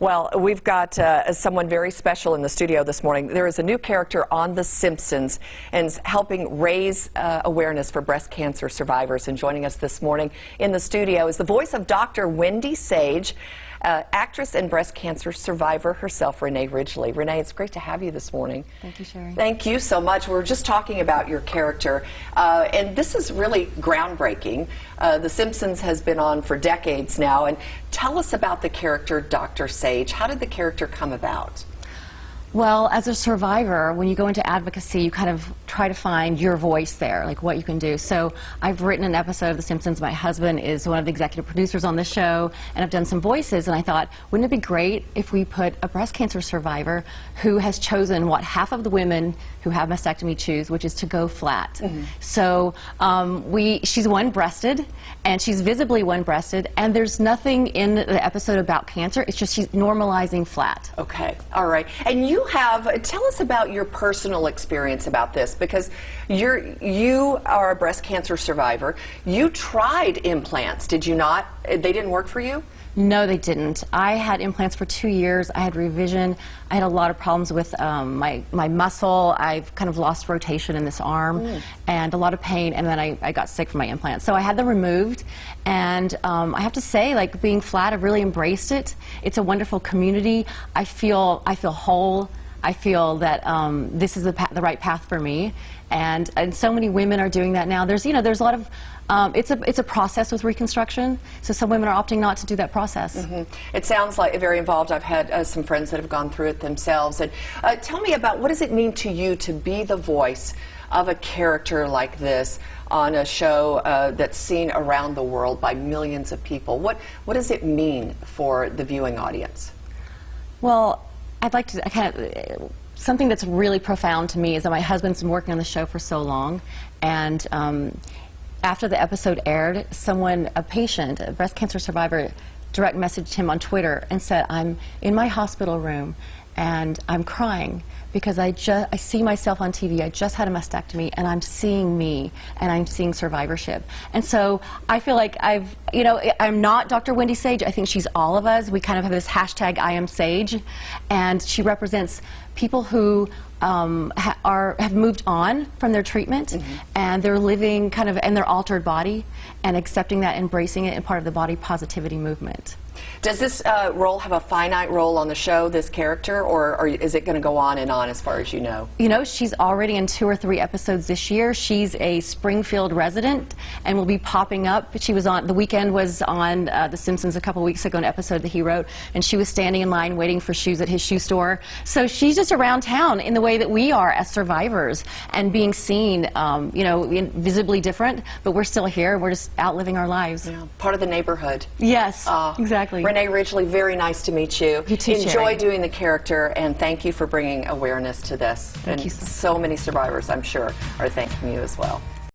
Well, we've got someone very special in the studio this morning. There is a new character on The Simpsons and is helping raise awareness for breast cancer survivors. And joining us this morning in the studio is the voice of Dr. Wendy Sage, actress and breast cancer survivor herself, Renee Ridgely. Renee, it's great to have you this morning. Thank you, Sherry. Thank you so much. We were just talking about your character, and this is really groundbreaking. The Simpsons has been on for decades now, and tell us about the character Dr. Sage. How did the character come about? Well, as a survivor, when you go into advocacy, you kind of try to find your voice there, like what you can do. So I've written an episode of The Simpsons. My husband is one of the executive producers on the show, and I've done some voices, and I thought, wouldn't it be great if we put a breast cancer survivor who has chosen what half of the women who have mastectomy choose, which is to go flat. Mm-hmm. So she's one-breasted, and she's visibly one-breasted, and there's nothing in the episode about cancer. It's just she's normalizing flat. Okay, all right. And you tell us about your personal experience about this, because you are a breast cancer survivor. You tried implants, did you not? They didn't work for you? No, they didn't. I had implants for 2 years. I had revision. I had a lot of problems with my muscle. I've kind of lost rotation in this arm and a lot of pain, and then I got sick from my implants. So I had them removed, and I have to say, like, being flat, I've really embraced it. It's a wonderful community. I feel whole. I feel that this is the right path for me, and so many women are doing that now. There's a lot of it's a process with reconstruction, so some women are opting not to do that process. Mm-hmm. It sounds like very involved. I've had some friends that have gone through it themselves. And tell me about, what does it mean to you to be the voice of a character like this on a show that's seen around the world by millions of people? What does it mean for the viewing audience? Well, I'd like to something that's really profound to me is that my husband's been working on the show for so long, and after the episode aired, a patient, a breast cancer survivor, direct messaged him on Twitter and said, "I'm in my hospital room and I'm crying because I see myself on TV. I just had a mastectomy, and I'm seeing me, and I'm seeing survivorship." And so I feel like I'm not Dr. Wendy Sage. I think she's all of us. We kind of have this hashtag I am Sage, and she represents people who have moved on from their treatment, and they're living kind of in their altered body and accepting that, embracing it, and part of the body positivity movement. Does this role have a finite role on the show, this character, or is it going to go on and on as far as you know? You know, she's already in 2 or 3 episodes this year. She's a Springfield resident and will be popping up. She was on, The Weeknd was on The Simpsons a couple weeks ago, an episode that he wrote, and she was standing in line waiting for shoes at his shoe store. So she's just around town in the way that we are as survivors, and being seen, visibly different, but we're still here. We're just out living our lives. Yeah, part of the neighborhood. Yes, exactly. Renee Ridgely, very nice to meet you. You too, Enjoy Sherry. doing the character, and thank you for bringing awareness to this. Thank you. So many survivors, I'm sure, are thanking you as well.